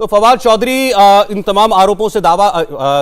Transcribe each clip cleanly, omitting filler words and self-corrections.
तो फवाद चौधरी इन तमाम आरोपों से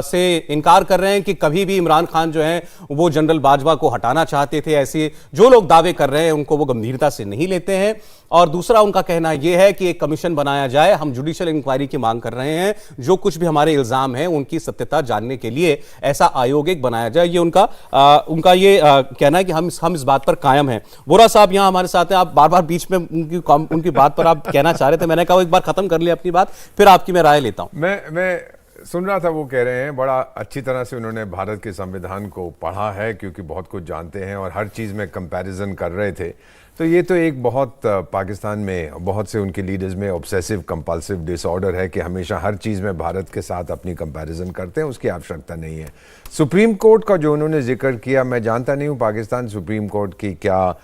से इनकार कर रहे हैं कि कभी भी इमरान खान जो है वो जनरल बाजवा को हटाना चाहते थे। ऐसे जो लोग दावे कर रहे हैं उनको वो गंभीरता से नहीं लेते हैं। और दूसरा उनका कहना यह है कि एक कमीशन बनाया जाए, हम जुडिशियल इंक्वायरी की मांग कर रहे हैं, जो कुछ भी हमारे इल्जाम हैं उनकी सत्यता जानने के लिए ऐसा आयोग एक बनाया जाए। ये उनका ये कहना है कि हम इस बात पर कायम हैं। वोरा साहब यहाँ हमारे साथ हैं। आप बार बार बीच में उनकी बात पर आप कहना चाह रहे थे, मैंने कहा एक बार खत्म कर लिया अपनी बात, फिर आपकी मैं राय लेता हूं। मैं सुन रहा था, वो कह रहे हैं बड़ा अच्छी तरह से उन्होंने भारत के संविधान को पढ़ा है, क्योंकि बहुत कुछ जानते हैं और हर चीज़ में कंपैरिजन कर रहे थे। तो ये तो एक बहुत पाकिस्तान में बहुत से उनके लीडर्स में ऑब्सेसिव कंपल्सिव डिसऑर्डर है कि हमेशा हर चीज़ में भारत के साथ अपनी कंपैरिजन करते हैं। उसकी आवश्यकता नहीं है। सुप्रीम कोर्ट का जो उन्होंने जिक्र किया, मैं जानता नहीं हूँ पाकिस्तान सुप्रीम कोर्ट की क्या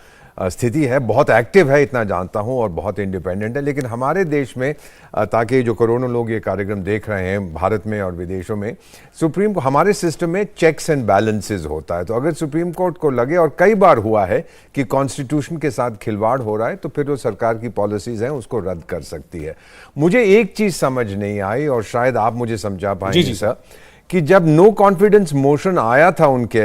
स्थिति है। बहुत एक्टिव है इतना जानता हूं और बहुत इंडिपेंडेंट है। लेकिन हमारे देश में, ताकि जो करोड़ों लोग ये कार्यक्रम देख रहे हैं भारत में और विदेशों में, सुप्रीम को हमारे सिस्टम में चेक्स एंड बैलेंसेस होता है। तो अगर सुप्रीम कोर्ट को लगे, और कई बार हुआ है कि कॉन्स्टिट्यूशन के साथ खिलवाड़ हो रहा है, तो फिर वो सरकार की पॉलिसीज हैं उसको रद्द कर सकती है। मुझे एक चीज समझ नहीं आई और शायद आप मुझे समझा पाएंगे सर, कि जब नो कॉन्फिडेंस मोशन आया था उनके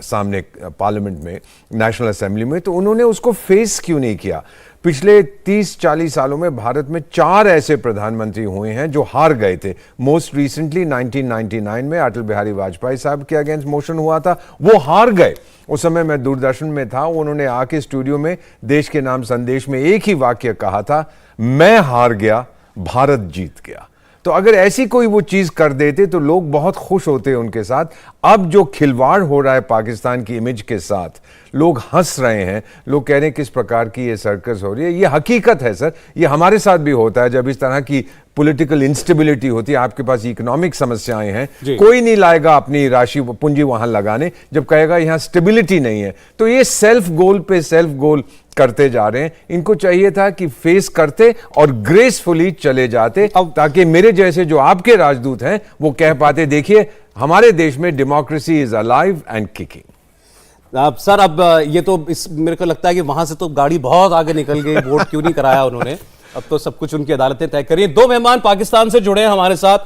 सामने पार्लियामेंट में, नेशनल असेंबली में, तो उन्होंने उसको फेस क्यों नहीं किया? पिछले 30-40 सालों में भारत में 4 ऐसे प्रधानमंत्री हुए हैं जो हार गए थे। मोस्ट रिसेंटली 1999 में अटल बिहारी वाजपेयी साहब के अगेंस्ट मोशन हुआ था, वो हार गए। उस समय मैं दूरदर्शन में था, उन्होंने आके स्टूडियो में देश के नाम संदेश में एक ही वाक्य कहा था, मैं हार गया, भारत जीत गया। तो अगर ऐसी कोई वो चीज कर देते तो लोग बहुत खुश होते उनके साथ। अब जो खिलवाड़ हो रहा है पाकिस्तान की इमेज के साथ, लोग हंस रहे हैं, लोग कह रहे हैं किस प्रकार की ये सर्कस हो रही है। ये हकीकत है सर, ये हमारे साथ भी होता है। जब इस तरह की पॉलिटिकल इंस्टेबिलिटी होती है, आपके पास इकोनॉमिक समस्याएं हैं, कोई नहीं लाएगा अपनी राशि पूंजी वहां लगाने जब कहेगा यहां स्टेबिलिटी नहीं है। तो ये सेल्फ गोल पे सेल्फ गोल करते जा रहे हैं। इनको चाहिए था कि फेस करते और ग्रेसफुली चले जाते, ताकि मेरे जैसे जो आपके राजदूत हैं वो कह पाते, देखिए हमारे देश में democracy is alive and kicking. Sir अब ये तो मेरे को लगता है कि वहां से तो गाड़ी बहुत आगे निकल गई। वोट क्यों नहीं कराया उन्होंने, अब तो सब कुछ उनकी अदालतें तय करिए। 2 मेहमान पाकिस्तान से जुड़े हैं हमारे साथ।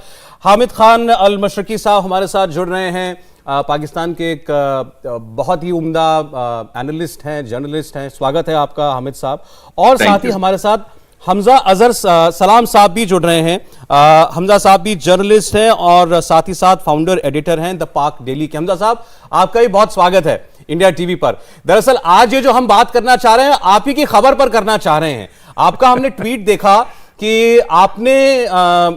हामिद खान अल मशरकी साहब हमारे साथ जुड़ रहे हैं। पाकिस्तान के एक बहुत ही उम्दा एनालिस्ट हैं, जर्नलिस्ट हैं। स्वागत है आपका हामिद साहब। और साथ ही हमारे साथ हमजा अजहर सलाम साहब भी जुड़ रहे हैं। हमजा साहब भी जर्नलिस्ट हैं और साथ ही साथ फाउंडर एडिटर हैं द पाक डेली के। हमजा साहब, आपका भी बहुत स्वागत है इंडिया टीवी पर। दरअसल आज ये जो हम बात करना चाह रहे हैं, आप ही की खबर पर करना चाह रहे हैं। आपका हमने ट्वीट देखा कि आपने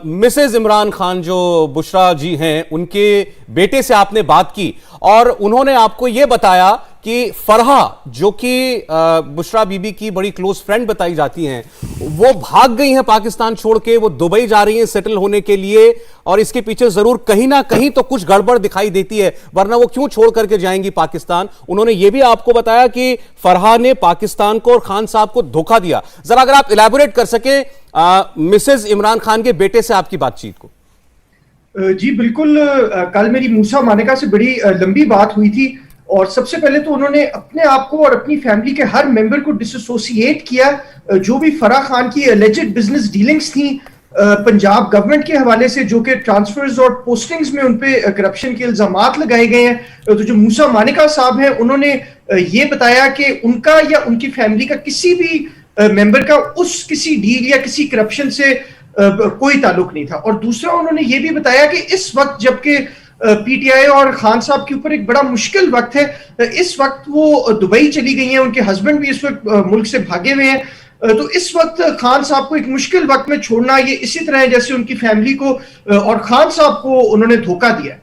मिसेज इमरान खान जो बुशरा जी हैं, उनके बेटे से आपने बात की और उन्होंने आपको यह बताया कि फरहा, जो कि बुशरा बीबी की बड़ी क्लोज फ्रेंड बताई जाती हैं, वो भाग गई हैं पाकिस्तान छोड़ के, वो दुबई जा रही हैं सेटल होने के लिए, और इसके पीछे जरूर कहीं ना कहीं तो कुछ गड़बड़ दिखाई देती है, वरना वो क्यों छोड़ करके जाएंगी पाकिस्तान। उन्होंने ये भी आपको बताया कि फरहा ने पाकिस्तान को और खान साहब को धोखा दिया। जरा अगर आप इलैबोरेट कर सके मिसेज इमरान खान के बेटे से आपकी बातचीत को। जी बिल्कुल, कल मेरी मूसा मानेका से बड़ी लंबी बात हुई थी और सबसे पहले तो उन्होंने अपने आप को और अपनी फैमिली के हर मेंबर को डिसोसिएट किया। जो भी फराह खान की एलिजेड बिजनेस डीलिंग्स थी पंजाब गवर्नमेंट के हवाले से, जो कि ट्रांसफर्स और पोस्टिंग्स में उनपे करप्शन के इल्जामात लगाए गए हैं, तो जो मूसा मानेका साहब हैं उन्होंने ये बताया कि उनका या उनकी फैमिली का किसी भी मेंबर का उस किसी डील या किसी करप्शन से कोई ताल्लुक नहीं था। और दूसरा उन्होंने ये भी बताया कि इस वक्त जबकि पीटीआई और खान साहब के ऊपर एक बड़ा मुश्किल वक्त है, इस वक्त वो दुबई चली गई हैं, उनके हस्बैंड भी इस वक्त मुल्क से भागे हुए हैं, तो इस वक्त खान साहब को एक मुश्किल वक्त में छोड़ना ये इसी तरह है जैसे उनकी फैमिली को और खान साहब को उन्होंने धोखा दिया।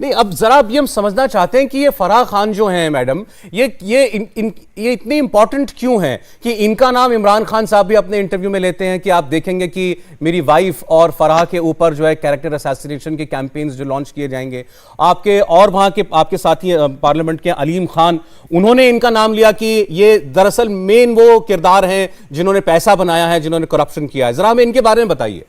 नहीं, अब जरा ये हम समझना चाहते हैं कि ये फराह खान जो हैं मैडम, ये इतनी इंपॉर्टेंट क्यों है कि इनका नाम इमरान खान साहब भी अपने इंटरव्यू में लेते हैं कि आप देखेंगे कि मेरी वाइफ और फराह के ऊपर जो है कैरेक्टर असैसिनेशन के कैंपेन्स जो लॉन्च किए जाएंगे। आपके और वहां के आपके साथी पार्लियामेंट के अलीम खान, उन्होंने इनका नाम लिया कि ये दरअसल मेन वो किरदार हैं जिन्होंने पैसा बनाया है, जिन्होंने करप्शन किया है। जरा हमें इनके बारे में बताइए।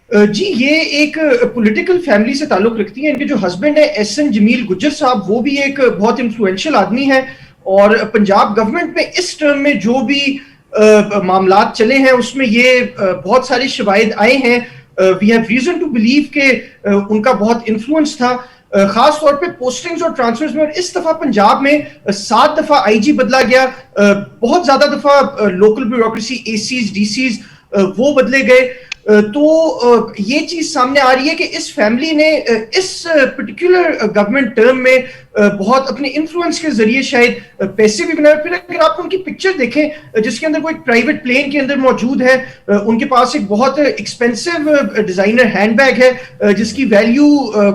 जी, ये एक पॉलिटिकल फैमिली से ताल्लुक रखती है। इनके जो हस्बैंड है एहसन जमील गुज्जर साहब, वो भी एक बहुत इन्फ्लुएंशियल आदमी है और पंजाब गवर्नमेंट में इस टर्म में जो भी मामलात चले हैं उसमें ये बहुत सारी शवाहिद आए हैं। We have reason to believe के उनका बहुत इन्फ्लुएंस था, खास तौर पे पोस्टिंग्स और ट्रांसफर्स में। और इस दफा पंजाब में 7 दफा आईजी बदला गया, बहुत ज्यादा दफा लोकल ब्यूरोक्रेसी, एसीज, डीसीज वो बदले गए। तो ये चीज सामने आ रही है कि इस फैमिली ने इस पर्टिकुलर गवर्नमेंट टर्म में बहुत अपने इन्फ्लुएंस के जरिए शायद पैसे भी बनाए। फिर अगर आप उनकी पिक्चर देखें जिसके अंदर वो एक प्राइवेट प्लेन के अंदर मौजूद है, उनके पास एक बहुत एक्सपेंसिव डिजाइनर हैंडबैग है जिसकी वैल्यू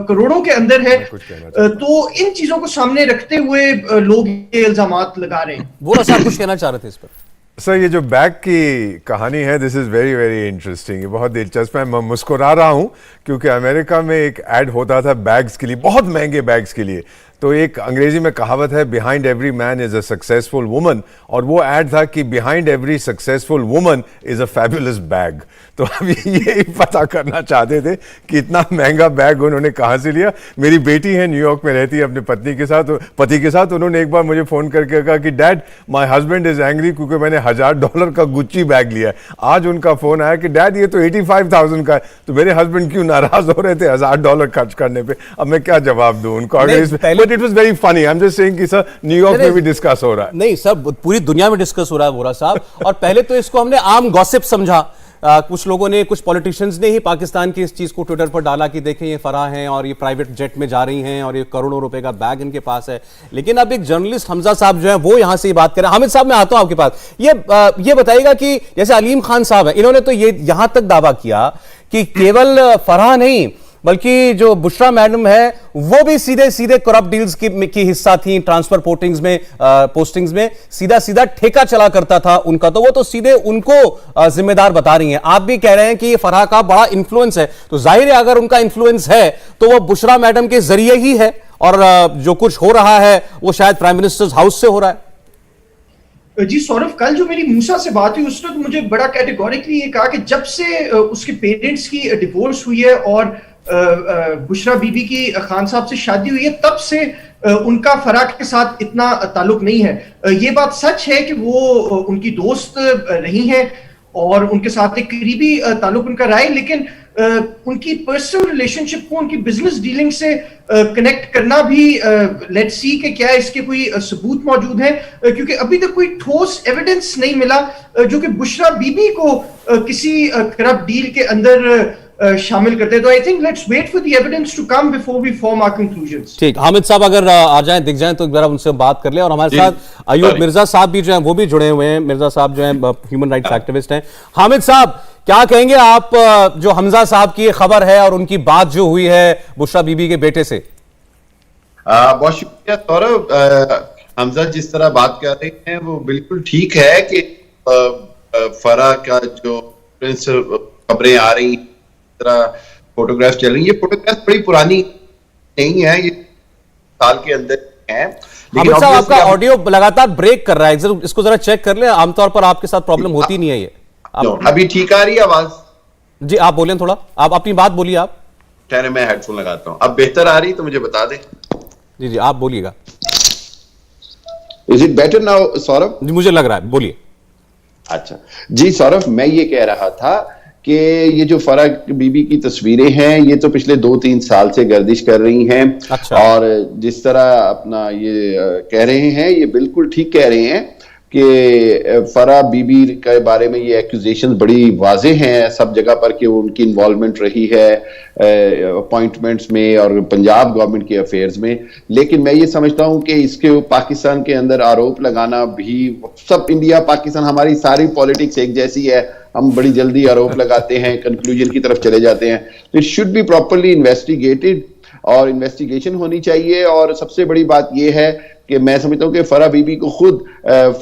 करोड़ों के अंदर है। तो इन चीजों को सामने रखते हुए लोग ये इल्जामात लगा रहे हैं। वो साहब कुछ कहना चाह रहे थे इस पर? सर, ये जो बैग की कहानी है, this is very very interesting. ये बहुत दिलचस्प है। मैं मुस्कुरा रहा हूँ क्योंकि अमेरिका में एक ऐड होता था बैग्स के लिए, बहुत महंगे बैग्स के लिए। तो एक अंग्रेजी में कहावत है, behind every man is a successful woman, और वो ऐड था कि behind every successful woman is a fabulous bag. तो अब ये पता करना चाहते थे कि इतना महंगा बैग उन्होंने कहाँ से लिया। मेरी बेटी है, न्यूयॉर्क में रहती है अपने पति के साथ। उन्होंने एक बार मुझे फ़ोन करके कहा कि dad, my husband is angry क्योंकि मैंने $1000 का गुच्ची बैग लिया है। आज उनका फ़ोन आया कि डैड ये तो 85,000 का है। तो मेरे हस्बैंड क्यों नाराज़ हो रहे थे $1000 खर्च करने पर। अब मैं क्या जवाब दूँ उनको? It was very funny. I am just saying कि सर न्यूयॉर्क में भी डिस्कस हो रहा है। नहीं सर, पूरी दुनिया में डिस्कस हो रहा है वोरा साहब। और पहले तो इसको हमने आम गॉसिप समझा। कुछ लोगों ने, कुछ पॉलिटिशियंस ने ही पाकिस्तान की इस चीज को ट्विटर पर डाला कि देखें ये फराह हैं और ये प्राइवेट जेट में जा रही हैं और ये करोड़ों रुपए का बैग इनके पास है। लेकिन अब एक जर्नलिस्ट हमजा साहब जो है वो यहां से ये बात कर रहे हैं। हामिद साहब, मैं आता हूं आपके पास। ये बताइएगा कि जैसे अलीम खान साहब है, इन्होंने तो ये यहां तक दावा किया कि केवल फराह नहीं बल्कि जो बुशरा मैडम है वो भी सीधे सीधे करप्ट डील्स की हिस्सा थी। ट्रांसफर पोस्टिंग्स में सीधा सीधा ठेका चला करता था उनका। तो वो तो सीधे उनको जिम्मेदार बता रही हैं। आप भी कह रहे हैं कि ये फराह का बड़ा इन्फ्लुएंस है, तो जाहिर है अगर उनका इन्फ्लुएंस है तो वो बुशरा मैडम के जरिए ही है, और जो कुछ हो रहा है वो शायद प्राइम मिनिस्टर्स हाउस से हो रहा है। जी सौरभ, कल जो मेरी मूसा से बात हुई उसने तो मुझे बड़ा कैटेगोरिकली ये कहा कि जब से उसके पेरेंट्स की डिवोर्स हुई है और बुशरा बीबी की खान साहब से शादी हुई है, तब से उनका फराह के साथ इतना ताल्लुक नहीं है। ये बात सच है कि वो उनकी दोस्त रही हैं और उनके साथ एक करीबी ताल्लुक उनका रहा है, लेकिन उनकी पर्सनल रिलेशनशिप को उनकी बिजनेस डीलिंग से कनेक्ट करना भी लेट्स सी कि क्या इसके कोई सबूत मौजूद है, क्योंकि अभी तक कोई ठोस एविडेंस नहीं मिला जो कि बुशरा बीबी को किसी करप्ट डील के अंदर शामिल करते हैं। तो I think let's wait for the evidence to come before we form our conclusions. ठीक, हामिद साहब अगर आ जाएं, दिख जाएं तो जरा उनसे बात कर ले। और हमारे साथ अयूब मिर्जा साहब भी जो हैं वो भी जुड़े हुए हैं। मिर्जा साहब जो हैं ह्यूमन राइट्स एक्टिविस्ट हैं। हामिद साहब, क्या कहेंगे आप जो हमजा साहब की खबर है और उनकी बात जो हुई है बुशरा बीबी के बेटे से? बहुत शुक्रिया सौरभ। हमजा जिस तरह बात कर रहे हैं वो बिल्कुल ठीक है कि फराह का जो खबरें आ रही, फोटोग्राफ चल रही है, ये फोटोग्राफ बड़ी पुरानी नहीं है, ये साल के अंदर है। लेकिन साहब आपका ऑडियो लगातार ब्रेक कर रहा है, इसको जरा चेक कर ले। आमतौर पर आपके साथ प्रॉब्लम होती नहीं है ये। अभी ठीक आ रही है आवाज? जी आप बोलें, थोड़ा आप अपनी बात बोलिए। आप ठहरे, मैं हेडफोन लगाता हूं। अब बेहतर आ रही तो मुझे बता दें। जी जी आप बोलिएगा। Is it better now Saurabh? जी मुझे लग रहा है, बोलिए। अच्छा जी सौरभ, मैं ये कह रहा था कि ये जो फराह बीबी की तस्वीरें हैं ये तो पिछले 2-3 साल से गर्दिश कर रही हैं। अच्छा। और जिस तरह अपना ये कह रहे हैं, ये बिल्कुल ठीक कह रहे हैं कि फराह बीबी के बारे में ये एक्यूजेशन बड़ी वाजे हैं सब जगह पर कि उनकी इन्वॉल्वमेंट रही है अपॉइंटमेंट्स में और पंजाब गवर्नमेंट के अफेयर्स में। लेकिन मैं ये समझता हूं कि इसके पाकिस्तान के अंदर आरोप लगाना भी, सब इंडिया पाकिस्तान हमारी सारी पॉलिटिक्स एक जैसी है, हम बड़ी जल्दी आरोप लगाते हैं, कंक्लूजन की तरफ चले जाते हैं। तो it should be properly investigated और इन्वेस्टिगेशन होनी चाहिए। और सबसे बड़ी बात यह है कि मैं समझता हूं कि फराह बीबी को खुद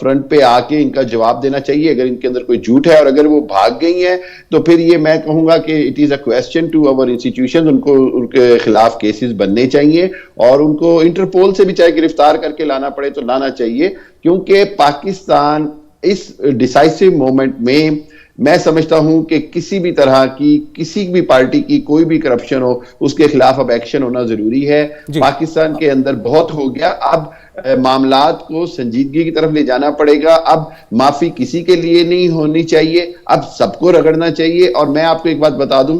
फ्रंट पे आके इनका जवाब देना चाहिए अगर इनके अंदर कोई झूठ है। और अगर वो भाग गई हैं तो फिर ये मैं कहूंगा कि it is a question to our institution, उनको उनके खिलाफ केसेस बनने चाहिए और उनको इंटरपोल से भी चाहे गिरफ्तार करके लाना पड़े तो लाना चाहिए, क्योंकि पाकिस्तान इस डिसाइसिव मोमेंट में मैं समझता हूं कि किसी भी तरह की, किसी भी पार्टी की कोई भी करप्शन हो उसके खिलाफ अब एक्शन होना जरूरी है। पाकिस्तान के अंदर बहुत हो गया, अब मामलात को संजीदगी की तरफ ले जाना पड़ेगा। अब माफी किसी के लिए नहीं होनी चाहिए, अब सबको रगड़ना चाहिए। और मैं आपको एक बात बता दूं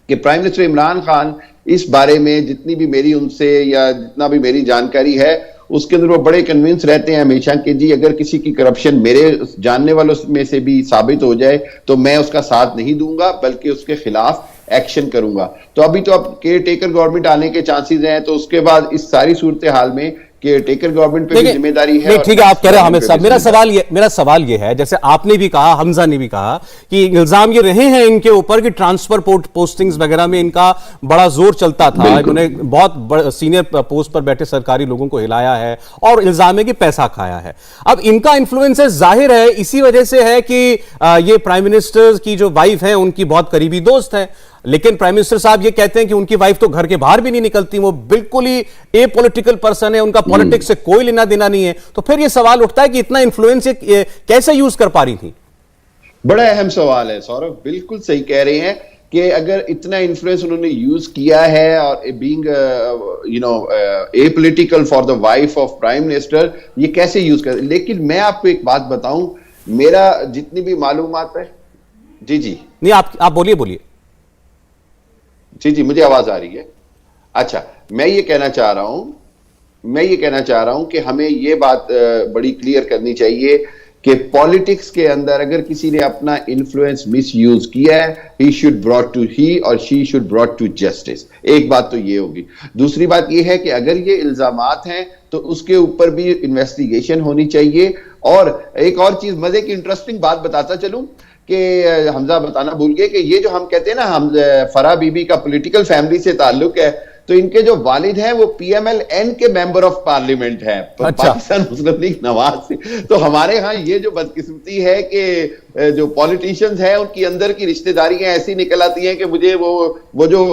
कि प्राइम मिनिस्टर इमरान खान इस बारे में जितनी भी मेरी उनसे या जितना भी मेरी जानकारी है उसके अंदर वो बड़े कन्विंस रहते हैं हमेशा कि जी अगर किसी की करप्शन मेरे जानने वालों में से भी साबित हो जाए तो मैं उसका साथ नहीं दूंगा बल्कि उसके खिलाफ एक्शन करूंगा। तो अभी तो अब केयर टेकर गवर्नमेंट आने के चांसेस हैं, तो उसके बाद इस सारी सूरत हाल में केयर टेकर गवर्नमेंट पे भी जिम्मेदारी है। ठीक है, आप कह रहे हैं हामिद साहब, मेरा सवाल ये है, जैसे आपने भी कहा, हमजा ने भी कहा कि इल्जाम ये रहे हैं इनके ऊपर कि ट्रांसफर पोस्टिंग्स वगैरह में इनका बड़ा जोर चलता था, इन्होंने बहुत सीनियर पोस्ट पर बैठे सरकारी लोगों को हिलाया है और इल्जाम है कि पैसा खाया है। अब इनका इन्फ्लुएंस जाहिर है इसी वजह से है कि ये प्राइम मिनिस्टर की जो वाइफ है उनकी बहुत करीबी दोस्त है, लेकिन प्राइम मिनिस्टर साहब ये कहते हैं कि उनकी वाइफ तो घर के बाहर भी नहीं निकलती, वो बिल्कुल ही ए पॉलिटिकल पर्सन है, उनका पॉलिटिक्स से कोई लेना देना नहीं है। तो फिर ये सवाल उठता है कि इतना इन्फ्लुएंस कैसे यूज कर पा रही थी? बड़ा अहम सवाल है सौरभ, बिल्कुल सही कह रहे हैं कि अगर इतना इन्फ्लुएंस उन्होंने यूज किया है और being a political for the wife of prime minister, ये कैसे यूज कर। लेकिन मैं आपको एक बात बताऊं, मेरा जितनी भी मालूमात है, जी नहीं, आप बोलिए। जी मुझे आवाज आ रही है। अच्छा, मैं ये कहना चाह रहा हूं कि हमें ये बात बड़ी क्लियर करनी चाहिए कि पॉलिटिक्स के अंदर अगर किसी ने अपना इन्फ्लुएंस मिसयूज किया है, ही और she should brought to justice. एक बात तो ये होगी। दूसरी बात ये है कि अगर ये इल्जामात हैं तो उसके ऊपर भी इन्वेस्टिगेशन होनी चाहिए। और एक और चीज, मजे की इंटरेस्टिंग बात बताता चलूं कि हमजा बताना भूल गए कि ये जो हम कहते हैं ना, हम फराह बीबी का पॉलिटिकल फैमिली से ताल्लुक है, तो इनके जो वालिद हैं वो PMLN के मेंबर ऑफ पार्लियामेंट हैं, पाकिस्तान मुस्लिम लीग नवाज से। तो हमारे यहाँ ये जो बदकिस्मती है कि जो पॉलिटिशियंस हैं उनकी अंदर की रिश्तेदारियां ऐसी निकल आती हैं कि मुझे वो जो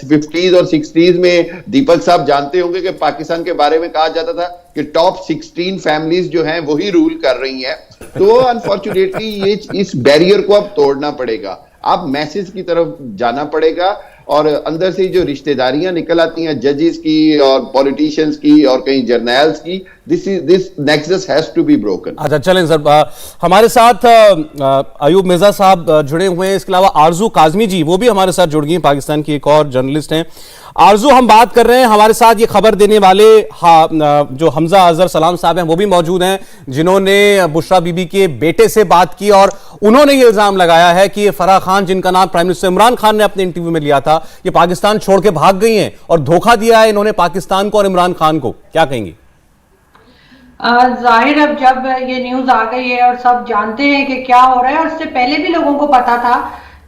50s और 60s में दीपक साहब जानते होंगे कि पाकिस्तान के बारे में कहा जाता था कि टॉप 16 फैमिलीज जो हैं वही रूल कर रही हैं। तो अनफॉर्चुनेटली ये इस बैरियर को अब तोड़ना पड़ेगा, अब मैसेज की तरफ जाना पड़ेगा। और अंदर से जो रिश्तेदारियां निकल आती हैं जजेस की और पॉलिटिशियंस की और कहीं जर्नल्स की, this nexus has to be broken. अच्छा, चलें सर, हमारे साथ अयूब मिर्जा साहब जुड़े हुए हैं, इसके अलावा आरजू काजमी जी वो भी हमारे साथ जुड़ गई हैं, पाकिस्तान की एक और जर्नलिस्ट हैं। आरजू, हम बात कर रहे हैं, हमारे साथ ये खबर देने वाले जो हमजा अजहर सलाम साहब हैं वो भी मौजूद हैं, जिन्होंने बुशरा बीबी के बेटे से बात की और उन्होंने ये इल्जाम लगाया है कि ये फराह खान, जिनका नाम प्राइम मिनिस्टर इमरान खान ने अपने इंटरव्यू में लिया था, ये पाकिस्तान छोड़ के भाग गई हैं और धोखा दिया है इन्होंने पाकिस्तान को और इमरान खान को। क्या कहेंगी? जाहिर अब जब ये न्यूज आ गई है और सब जानते हैं कि क्या हो रहा है, और उससे पहले भी लोगों को पता था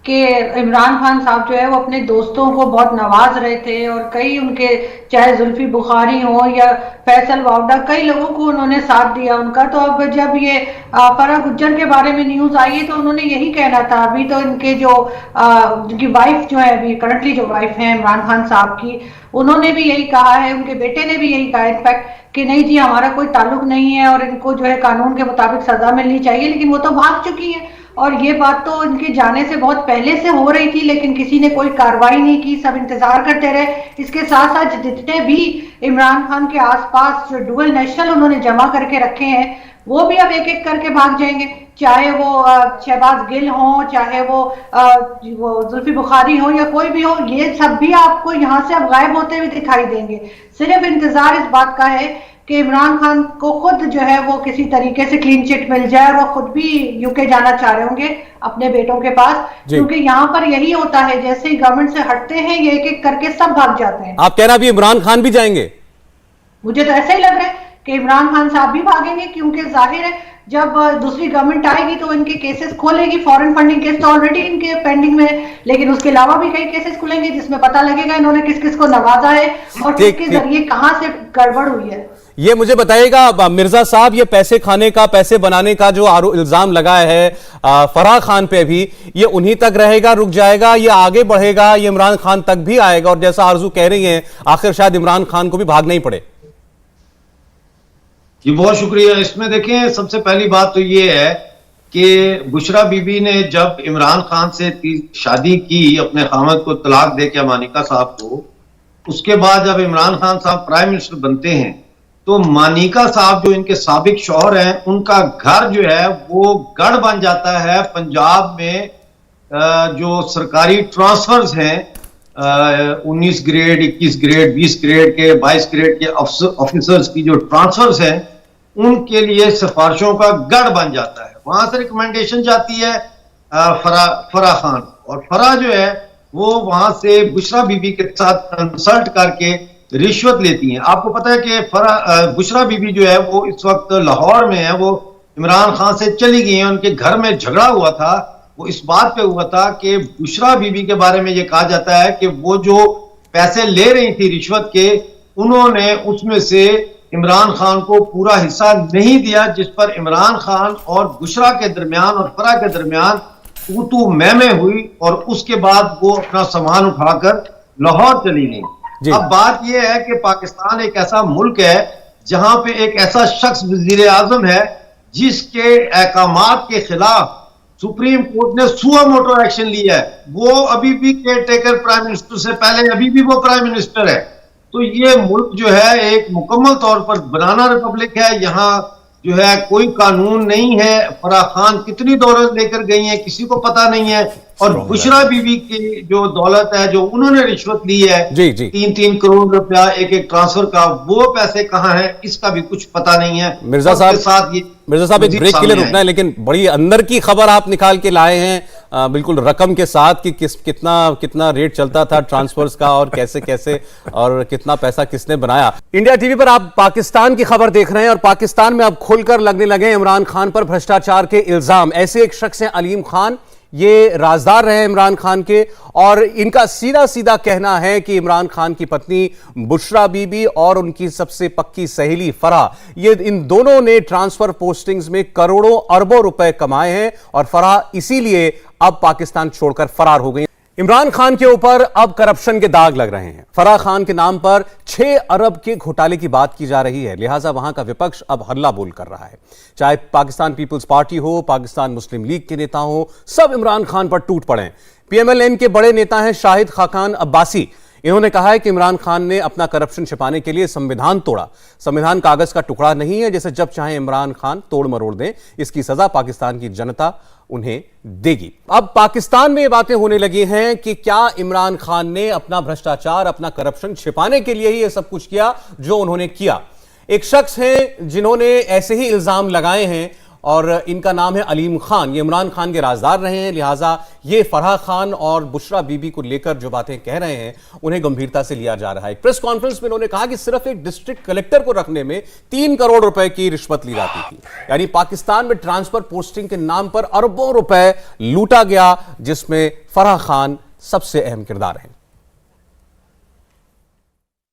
कि इमरान खान साहब जो है वो अपने दोस्तों को बहुत नवाज रहे थे और कई उनके, चाहे जुल्फी बुखारी हो या फैसल वावडा, कई लोगों को उन्होंने साथ दिया उनका। तो अब जब ये फराह गुज्जर के बारे में न्यूज आई है तो उन्होंने यही कहना था। अभी तो इनके जो उनकी वाइफ जो है, अभी करंटली जो वाइफ है इमरान खान साहब की, उन्होंने भी यही कहा है, उनके बेटे ने भी यही कहा इनफैक्ट कि नहीं जी हमारा कोई ताल्लुक नहीं है और इनको जो है कानून के मुताबिक सजा मिलनी चाहिए। लेकिन वो तो भाग चुकी है और ये बात तो इनके जाने से बहुत पहले से हो रही थी, लेकिन किसी ने कोई कार्रवाई नहीं की, सब इंतजार करते रहे। इसके साथ साथ जितने भी इमरान खान के आसपास जो डुअल नेशनल उन्होंने जमा करके रखे हैं वो भी अब एक एक करके भाग जाएंगे, चाहे वो शहबाज गिल हो, चाहे वो जुल्फी बुखारी हो या कोई भी हो, ये सब भी आपको यहाँ से अब गायब होते हुए दिखाई देंगे। सिर्फ इंतजार इस बात का है कि इमरान खान को खुद जो है वो किसी तरीके से क्लीन चिट मिल जाए, वो खुद भी यूके जाना चाह रहे होंगे अपने बेटों के पास, क्योंकि यहाँ पर यही होता है, जैसे ही गवर्नमेंट से हटते हैं ये एक एक करके सब भाग जाते हैं। आप कहना भी इमरान खान भी जाएंगे? मुझे तो ऐसा ही लग रहा है कि इमरान खान साहब भी भागेंगे, क्योंकि जाहिर है जब दूसरी गवर्नमेंट आएगी तो इनके केसेस खोलेगी। फॉरेन फंडिंग केस तो ऑलरेडी इनके पेंडिंग में है, लेकिन उसके अलावा भी कई केसेस खुलेंगे जिसमें पता लगेगा इन्होंने किस किस को नवाजा है और किसके जरिए कहां से गड़बड़ हुई है। ये मुझे बताइएगा मिर्जा साहब, ये पैसे खाने का, पैसे बनाने का जो इल्जाम लगाया है फराह खान पे भी, ये उन्हीं तक रहेगा, रुक जाएगा, ये आगे बढ़ेगा, ये इमरान खान तक भी आएगा? और जैसा आरजू कह रही है, आखिर शायद इमरान खान को भी भागना ही पड़े। जी बहुत शुक्रिया। इसमें देखें, सबसे पहली बात तो ये है कि बुशरा बीबी ने जब इमरान खान से शादी की, अपने खामद को तलाक दे के मानिका साहब को, उसके बाद जब इमरान खान साहब प्राइम मिनिस्टर बनते हैं तो तो मानिका साहब जो इनके साबिक शौहर हैं, उनका घर जो है वो गढ़ बन जाता है पंजाब में। जो सरकारी ट्रांसफर्स हैं 19 ग्रेड, 21 ग्रेड, 20 ग्रेड के, 22 ग्रेड के ऑफिसर्स की जो ट्रांसफर्स हैं, उनके लिए सिफारिशों का गढ़ बन जाता है। वहां से रिकमेंडेशन जाती है फरा खान, और फरा जो है वो वहां से बुशरा बीबी के साथ कंसल्ट करके रिश्वत लेती हैं। आपको पता है कि बुशरा बीबी जो है वो इस वक्त लाहौर में है, वो इमरान खान से चली गई हैं। उनके घर में झगड़ा हुआ था, वो इस बात पे हुआ था कि बुशरा बीबी के बारे में ये कहा जाता है कि वो जो पैसे ले रही थी रिश्वत के, उन्होंने उसमें से इमरान खान को पूरा हिस्सा नहीं दिया, जिस पर इमरान खान और बुशरा के दरमियान और फरा के दरमियान तू मैं हुई, और उसके बाद वो अपना सामान उठाकर लाहौर चली गई। अब बात यह है कि पाकिस्तान एक ऐसा मुल्क है जहां पे एक ऐसा शख्स वजीर आजम है जिसके अहकामात के खिलाफ सुप्रीम कोर्ट ने सुआ मोटो एक्शन लिया है। वो अभी भी केयर टेकर प्राइम मिनिस्टर से पहले अभी भी वो प्राइम मिनिस्टर है। तो ये मुल्क जो है एक मुकम्मल तौर पर बनाना रिपब्लिक है। यहाँ जो है कोई कानून नहीं है। फराह खान कितनी दौलत लेकर गई है किसी को पता नहीं है, और बुशरा बीवी की जो दौलत है, जो उन्होंने रिश्वत ली है 3-3 करोड़ रुपया एक ट्रांसफर का, वो पैसे कहाँ हैं इसका भी कुछ पता नहीं है। मिर्जा साहब एक ब्रेक के लिए रुकना है, लेकिन बड़ी अंदर की खबर आप निकाल के लाए हैं बिल्कुल रकम के साथ कि कितना रेट चलता था ट्रांसफर्स का, और कैसे और कितना पैसा किसने बनाया। इंडिया टीवी पर आप पाकिस्तान की खबर देख रहे हैं, और पाकिस्तान में अब खुलकर लगने लगे इमरान खान पर भ्रष्टाचार के इल्जाम। ऐसे एक शख्स हैं अलीम खान, ये राजदार रहे इमरान खान के, और इनका सीधा सीधा कहना है कि इमरान खान की पत्नी बुशरा बीबी और उनकी सबसे पक्की सहेली फराह, ये इन दोनों ने ट्रांसफर पोस्टिंग्स में करोड़ों अरबों रुपए कमाए हैं, और फराह इसीलिए अब पाकिस्तान छोड़कर फरार हो गई। इमरान खान के ऊपर अब करप्शन के दाग लग रहे हैं। फराह खान के नाम पर 6 अरब के घोटाले की बात की जा रही है, लिहाजा वहां का विपक्ष अब हल्ला बोल कर रहा है। चाहे पाकिस्तान पीपल्स पार्टी हो, पाकिस्तान मुस्लिम लीग के नेता हो, सब इमरान खान पर टूट पड़े। पीएमएलएन के बड़े नेता हैं शाहिद खाकान अब्बासी। इन्होंने कहा है कि इमरान खान ने अपना करप्शन छिपाने के लिए संविधान तोड़ा। संविधान कागज का टुकड़ा नहीं है जिसे जब चाहे इमरान खान तोड़ मरोड़ दें। इसकी सजा पाकिस्तान की जनता उन्हें देगी। अब पाकिस्तान में ये बातें होने लगी हैं कि क्या इमरान खान ने अपना भ्रष्टाचार, अपना करप्शन छिपाने के लिए ही ये सब कुछ किया जो उन्होंने किया। एक शख्स हैं जिन्होंने ऐसे ही इल्जाम लगाए हैं, और इनका नाम है अलीम खान। ये इमरान खान के राजदार रहे हैं, लिहाजा ये फराह खान और बुशरा बीबी को लेकर जो बातें कह रहे हैं उन्हें गंभीरता से लिया जा रहा है। प्रेस कॉन्फ्रेंस में उन्होंने कहा कि सिर्फ एक डिस्ट्रिक्ट कलेक्टर को रखने में 3 करोड़ रुपए की रिश्वत ली जाती थी। यानी पाकिस्तान में ट्रांसफर पोस्टिंग के नाम पर अरबों रुपए लूटा गया, जिसमें फराह खान सबसे अहम किरदार है।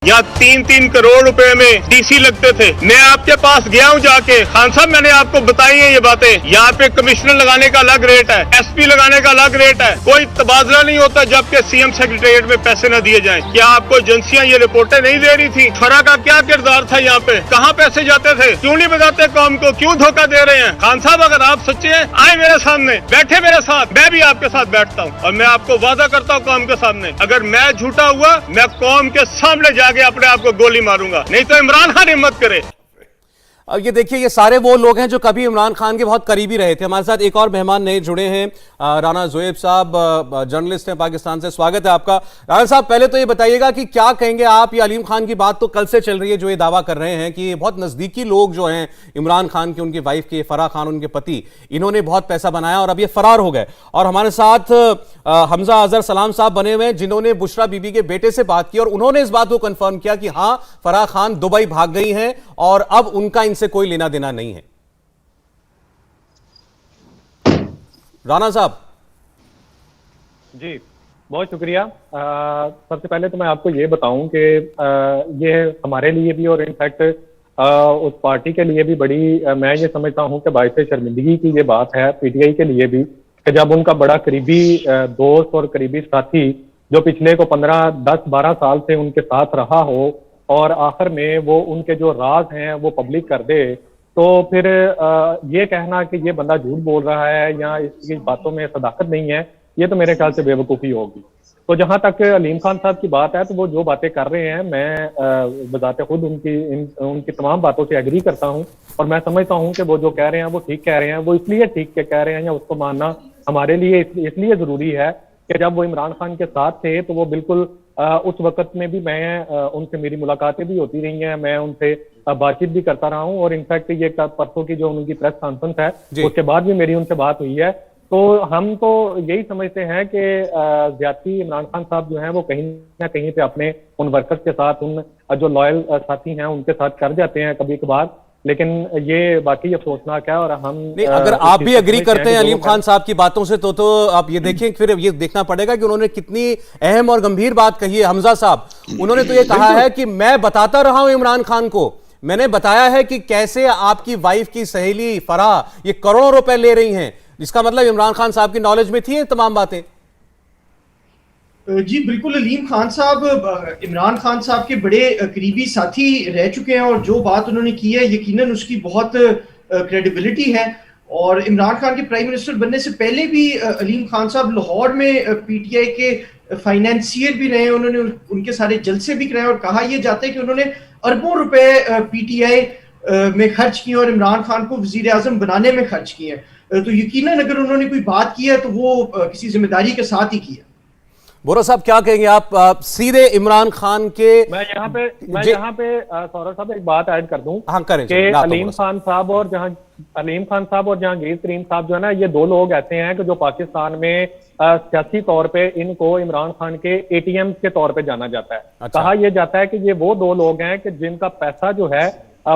यहाँ 3-3 करोड़ रुपए में डीसी लगते थे। मैं आपके पास गया हूँ जाके, खान साहब मैंने आपको बताई है ये बातें। यहाँ पे कमिश्नर लगाने का अलग रेट है, एसपी लगाने का अलग रेट है, कोई तबादला नहीं होता जबकि सीएम सेक्रेटेरिएट में पैसे न दिए जाएं। क्या आपको एजेंसियां ये रिपोर्टें नहीं दे रही थी? फरा का क्या किरदार था यहाँ पे? कहाँ पैसे जाते थे? क्यों नहीं बताते कौम को? क्यों धोखा दे रहे हैं? खान साहब अगर आप सच्चे हैं, आए मेरे सामने, बैठे मेरे साथ, मैं भी आपके साथ बैठता हूँ, और मैं आपको वादा करता हूँ कौम के सामने, अगर मैं झूठा हुआ मैं कौम के सामने जाके अपने आप को गोली मारूंगा, नहीं तो इमरान खान हिम्मत करे। अब ये देखिए, ये सारे वो लोग हैं जो कभी इमरान खान के बहुत करीबी रहे थे। हमारे साथ एक और मेहमान नए जुड़े हैं, राना जोएब साहब, जर्नलिस्ट हैं पाकिस्तान से। स्वागत है आपका। राना साहब, पहले तो ये बताइएगा कि क्या कहेंगे आप, ये अलीम खान की बात तो कल से चल रही है जो ये दावा कर रहे हैं कि बहुत नजदीकी लोग जो हैं इमरान खान के, उनकी वाइफ के, फराह खान उनके पति, इन्होंने बहुत पैसा बनाया और अब ये फरार हो गए। और हमारे साथ हमजा अजहर सलाम साहब बने हुए हैं जिन्होंने बुशरा बीबी के बेटे से बात की और उन्होंने इस बात को कंफर्म किया कि हाँ, फराह खान दुबई भाग गई हैं और अब उनका इनसे कोई लेना देना नहीं है। राना साहब जी, बहुत शुक्रिया। सबसे पहले तो मैं आपको ये बताऊं कि ये हमारे लिए भी और इनफैक्ट उस पार्टी के लिए भी बड़ी, मैं ये समझता हूं कि बाइस शर्मिंदगी की ये बात है पीटीआई के लिए भी, कि जब उनका बड़ा करीबी दोस्त और करीबी साथी जो पिछले को 15, 10, 12 साल से उनके साथ रहा हो और आखिर में वो उनके जो राज हैं वो पब्लिक कर दे, तो फिर ये कहना कि ये बंदा झूठ बोल रहा है या इसकी बातों में सदाकत नहीं है, ये तो मेरे ख्याल से बेवकूफ़ी होगी। तो जहां तक अलीम खान साहब की बात है, तो वो जो बातें कर रहे हैं, मैं बजाते खुद उनकी तमाम बातों से एग्री करता हूं, और मैं समझता हूं कि वो जो कह रहे हैं वो ठीक कह रहे हैं। वो इसलिए ठीक के कह रहे हैं, या उसको मानना हमारे लिए इसलिए जरूरी है कि जब वो इमरान खान के साथ थे तो वो बिल्कुल उस वक्त में भी मैं उनसे मेरी मुलाकातें भी होती रही हैं, मैं उनसे बातचीत भी करता रहा हूं, और इनफैक्ट ये परसों की जो उनकी प्रेस कॉन्फ्रेंस है उसके बाद भी मेरी उनसे बात हुई है। तो हम तो यही समझते हैं कि ज्यादती इमरान खान साहब जो हैं वो कहीं ना कहीं पे अपने उन वर्कर्स के साथ, उन जो लॉयल साथी हैं उनके साथ कर जाते हैं कभी कभार, लेकिन ये वाकई अफसोसनाक है। और हम नहीं, अगर आप भी एग्री करते हैं अलीम खान साहब की बातों से तो आप ये देखें, फिर ये देखना पड़ेगा कि उन्होंने कितनी अहम और गंभीर बात कही है। हमजा साहब, उन्होंने तो ये कहा है कि मैं बताता रहा हूं इमरान खान को, मैंने बताया है कि कैसे आपकी वाइफ की सहेली फराह ये करोड़ों रुपए ले रही हैं, इसका मतलब इमरान खान साहब की नॉलेज में थी ये तमाम बातें। जी बिल्कुल, अलीम खान साहब इमरान खान साहब के बड़े करीबी साथी रह चुके हैं, और जो बात उन्होंने की है यकीनन उसकी बहुत क्रेडिबिलिटी है। और इमरान खान के प्राइम मिनिस्टर बनने से पहले भी अलीम खान साहब लाहौर में पीटीआई के फाइनेंसियर भी रहे, उन्होंने उनके सारे जलसे भी कराए, और कहा यह जाता है कि उन्होंने अरबों रुपए पीटीआई में खर्च किए और इमरान खान को वजीर आजम बनाने में खर्च किए हैं। तो यकीनन अगर उन्होंने कोई बात की है तो वो किसी जिम्मेदारी के साथ ही की है। बोरा साहब क्या कहेंगे आप सीधे इमरान खान के? मैं यहाँ पे सौरभ साहब एक बात ऐड कर दूं। हाँ करें। कि अलीम खान साहब और जहांगीर तरीन साहब जो है ना, ये दो लोग ऐसे हैं कि जो पाकिस्तान में सियासी तौर पे इनको इमरान खान के एटीएम के तौर पे जाना जाता है। अच्छा। कहा यह जाता है कि ये वो दो लोग हैं कि जिनका पैसा जो है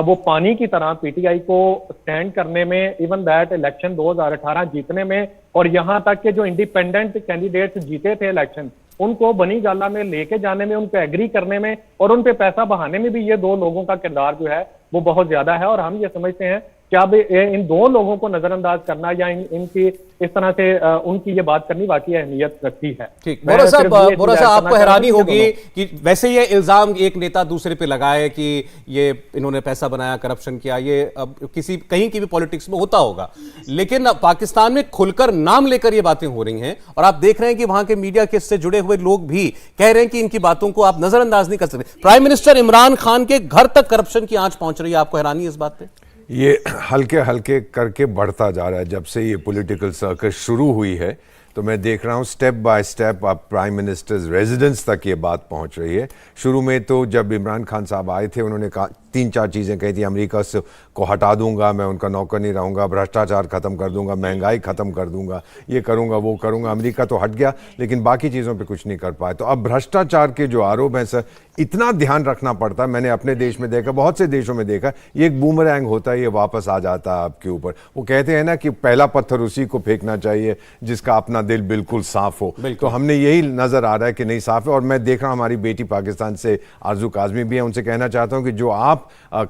वो पानी की तरह पीटीआई को स्टैंड करने में, इवन दैट इलेक्शन 2018 जीतने में, और यहां तक के जो इंडिपेंडेंट कैंडिडेट्स जीते थे इलेक्शन, उनको बनी गाला में लेके जाने में, उनको एग्री करने में और उन पे पैसा बहाने में भी ये दो लोगों का किरदार जो है वो बहुत ज्यादा है। और हम ये समझते हैं कि अब इन दो लोगों को नजरअंदाज करना या इनकी इस तरह से उनकी ये बात करनी वाकई अहमियत रखती है। ठीक, बोरा साहब आपको हैरानी होगी कि वैसे ये इल्जाम एक नेता दूसरे पे लगाए कि ये इन्होंने पैसा बनाया, करप्शन किया, ये अब किसी कहीं की भी पॉलिटिक्स में होता होगा, लेकिन पाकिस्तान में खुलकर नाम लेकर ये बातें हो रही हैं, और आप देख रहे हैं कि वहां के मीडिया के से जुड़े हुए लोग भी कह रहे हैं कि इनकी बातों को आप नजरअंदाज नहीं कर सकते। प्राइम मिनिस्टर इमरान खान के घर तक करप्शन की आंच पहुंच रही है, आपको हैरानी है इस बात पे? ये हल्के हल्के करके बढ़ता जा रहा है। जब से ये पॉलिटिकल सर्कस शुरू हुई है तो मैं देख रहा हूँ स्टेप बाय स्टेप अब प्राइम मिनिस्टर्स रेजिडेंस तक ये बात पहुँच रही है। शुरू में तो जब इमरान खान साहब आए थे उन्होंने कहा 3-4 चीज़ें कही थी, अमेरिका से को हटा दूंगा, मैं उनका नौकर नहीं रहूँगा, भ्रष्टाचार खत्म कर दूंगा, महंगाई खत्म कर दूंगा, ये करूँगा वो करूँगा। अमेरिका तो हट गया लेकिन बाकी चीज़ों पे कुछ नहीं कर पाए। तो अब भ्रष्टाचार के जो आरोप हैं सर, इतना ध्यान रखना पड़ता है। मैंने अपने देश में देखा, बहुत से देशों में देखा, ये एक बूमरैंग होता है, ये वापस आ जाता है आपके ऊपर। वो कहते हैं ना कि पहला पत्थर उसी को फेंकना चाहिए जिसका अपना दिल बिल्कुल साफ हो। तो हमने यही नजर आ रहा है कि नहीं साफ है। और मैं देख रहा हूँ हमारी बेटी पाकिस्तान से आरजू काजमी भी है, उनसे कहना चाहता हूँ कि जो आप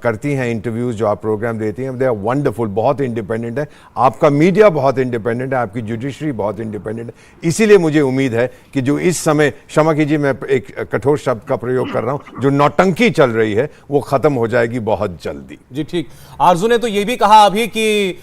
करती हैं इंटरव्यूज, जो आप प्रोग्राम देती हैं, दे आर वंडरफुल, बहुत इंडिपेंडेंट है। आपका मीडिया बहुत इंडिपेंडेंट है, आपकी जुडिशरी बहुत इंडिपेंडेंट है। इसीलिए मुझे उम्मीद है कि जो इस समय, क्षमा कीजिए मैं एक कठोर शब्द का प्रयोग कर रहा हूं, जो नौटंकी चल रही है वो खत्म हो जाएगी बहुत जल्दी। जी ठीक। आरजू ने तो ये भी कहा अभी कि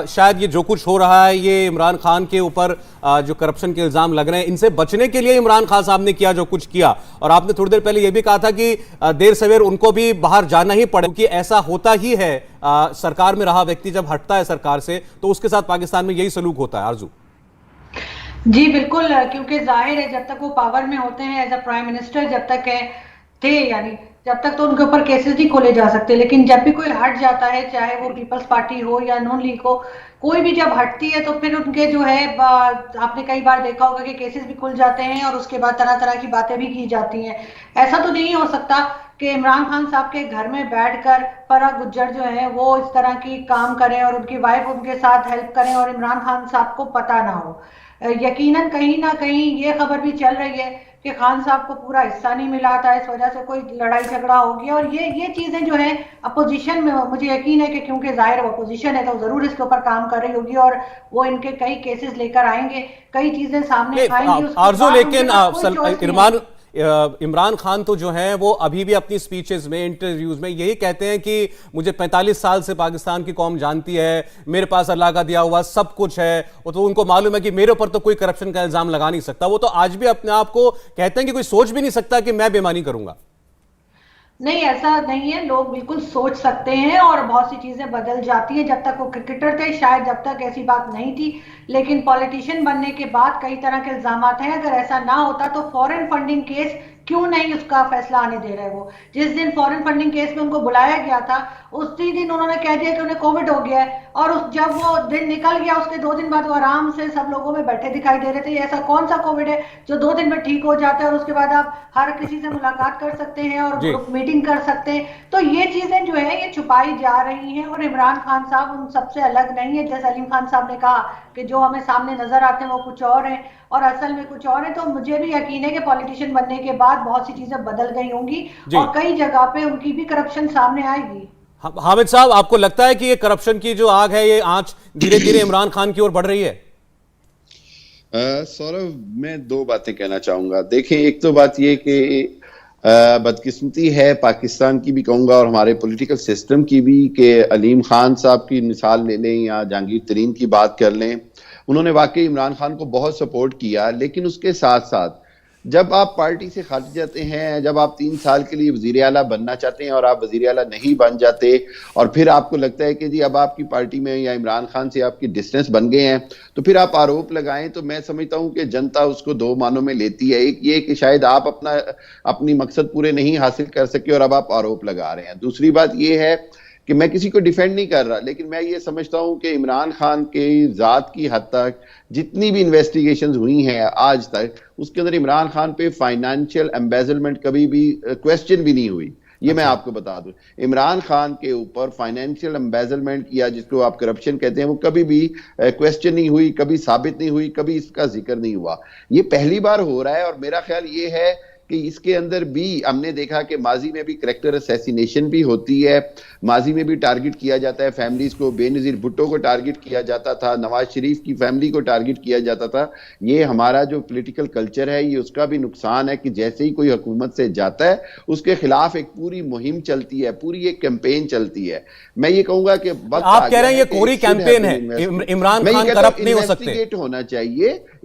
शायद ये जो कुछ हो रहा है ये इमरान खान के ऊपर जो करप्शन के इल्जाम लग रहे हैं, इनसे बचने के लिए इमरान खान साहब ने किया जो कुछ किया। और आपने थोड़ी देर पहले ये भी कहा था कि देर सवेर उनको भी बाहर जाना ही पड़े, क्योंकि ऐसा होता ही है। सरकार में रहा व्यक्ति जब हटता है सरकार से तो उसके साथ पाकिस्तान में यही सलूक होता है। आरजू जी बिल्कुल, क्योंकि जाहिर है जब तक वो पावर में होते हैं एज अ प्राइम मिनिस्टर, जब तक थे यानी जब तक तो उनके ऊपर केसेस नहीं खोले जा सकते, लेकिन जब भी कोई हट जाता है, चाहे वो पीपल्स पार्टी हो या नॉन लीग हो, कोई भी जब हटती है तो फिर उनके जो है, आपने कई बार देखा होगा कि केसेस भी खुल जाते हैं और उसके बाद तरह तरह की बातें भी की जाती हैं। ऐसा तो नहीं हो सकता कि इमरान खान साहब के घर में बैठकर फराह गुज्जर जो है वो इस तरह की काम करें और उनकी वाइफ उनके साथ हेल्प करें और इमरान खान साहब को पता ना हो। यकीनन कहीं ना कहीं ये खबर भी चल रही है कि खान साहब को पूरा हिस्सा नहीं मिला था, इस वजह से कोई लड़ाई झगड़ा हो गया। और ये चीजें जो है अपोजिशन में, मुझे यकीन है कि क्योंकि जाहिर अपोजिशन है तो जरूर इसके ऊपर काम कर रही होगी और वो इनके कई केसेस लेकर आएंगे, कई चीजें सामने आएंगी। आरजू, लेकिन इमरान खान तो जो हैं वो अभी भी अपनी स्पीचेस में, इंटरव्यूज में यही कहते हैं कि मुझे 45 साल से पाकिस्तान की कौम जानती है, मेरे पास अल्लाह का दिया हुआ सब कुछ है, तो उनको मालूम है कि मेरे ऊपर तो कोई करप्शन का इल्जाम लगा नहीं सकता। वो तो आज भी अपने आप को कहते हैं कि कोई सोच भी नहीं सकता कि मैं बेईमानी करूंगा। नहीं, ऐसा नहीं है, लोग बिल्कुल सोच सकते हैं और बहुत सी चीजें बदल जाती है। जब तक वो क्रिकेटर थे शायद जब तक ऐसी बात नहीं थी, लेकिन पॉलिटिशियन बनने के बाद कई तरह के इल्जामात हैं। अगर ऐसा ना होता तो फॉरेन फंडिंग केस क्यों नहीं उसका फैसला आने दे रहे वो। जिस दिन फॉरेन फंडिंग केस में उनको बुलाया गया था उसी दिन उन्होंने कह दिया कि उन्हें कोविड हो गया है, और जब वो दिन निकल गया उसके 2 दिन बाद वो आराम से सब लोगों में बैठे दिखाई दे रहे थे। ऐसा कौन सा कोविड है जो 2 दिन में ठीक हो जाता है और उसके बाद आप हर किसी से मुलाकात कर सकते हैं और ग्रुप मीटिंग कर सकते हैं। तो ये चीजें जो है ये छुपाई जा रही हैं, और इमरान खान साहब उन सबसे अलग नहीं है। जैसे अलीम खान साहब ने कहा कि जो हमें सामने नजर आते हैं वो कुछ और है और असल में कुछ और है। तो मुझे भी यकीन है कि पॉलिटिशियन बनने के बाद बहुत सी चीजें बदल गई होंगी और कई जगह पे उनकी भी करप्शन सामने आएगी। हामिद साहब, आपको लगता है कि ये करप्शन की जो आग है ये आंच धीरे धीरे इमरान खान की ओर बढ़ रही है? सौरभ, मैं 2 बातें कहना चाहूंगा। देखें, एक तो बात ये कि बदकिस्मती है पाकिस्तान की भी कहूंगा और हमारे पॉलिटिकल सिस्टम की भी कि अलीम खान साहब की मिसाल ले लें या जहांगीर तरीन की बात कर लें, उन्होंने वाकई इमरान खान को बहुत सपोर्ट किया। लेकिन उसके साथ साथ जब आप पार्टी से खारिज जाते हैं, जब आप 3 साल के लिए वजीर आला बनना चाहते हैं और आप वजीर आला नहीं बन जाते और फिर आपको लगता है कि जी अब आपकी पार्टी में या इमरान खान से आपकी डिस्टेंस बन गए हैं, तो फिर आप आरोप लगाएं, तो मैं समझता हूं कि जनता उसको 2 मानों में लेती है। एक ये कि शायद आप अपनी मकसद पूरे नहीं हासिल कर सके और अब आप आरोप लगा रहे हैं। दूसरी बात ये है कि मैं किसी को डिफेंड नहीं कर रहा, लेकिन मैं ये समझता हूं कि इमरान खान के जात की हद तक जितनी भी इन्वेस्टिगेशंस हुई हैं आज तक, उसके अंदर इमरान खान पे फाइनेंशियल एम्बेजलमेंट कभी भी क्वेश्चन भी नहीं हुई। ये मैं आपको बता दूं, इमरान खान के ऊपर फाइनेंशियल एम्बेजलमेंट या जिसको आप करप्शन कहते हैं वो कभी भी क्वेश्चन नहीं हुई, कभी साबित नहीं हुई, कभी इसका जिक्र नहीं हुआ। ये पहली बार हो रहा है और मेरा ख्याल ये है कि इसके अंदर भी हमने देखा कि माजी में भी करैक्टर असैसिनेशन भी होती है, माजी में भी टारगेट किया जाता है फैमिलीज को। बेनजीर भुट्टो को टारगेट किया जाता था, नवाज शरीफ की फैमिली को टारगेट किया जाता था। ये हमारा जो पॉलिटिकल कल्चर है ये उसका भी नुकसान है कि जैसे ही कोई हुकूमत से जाता है उसके खिलाफ एक पूरी मुहिम चलती है, पूरी एक कैंपेन चलती है। मैं ये कहूंगा कि आप कह रहे हैं ये कोरी कैंपेन है, इमरान खान करप्ट नहीं हो सकते।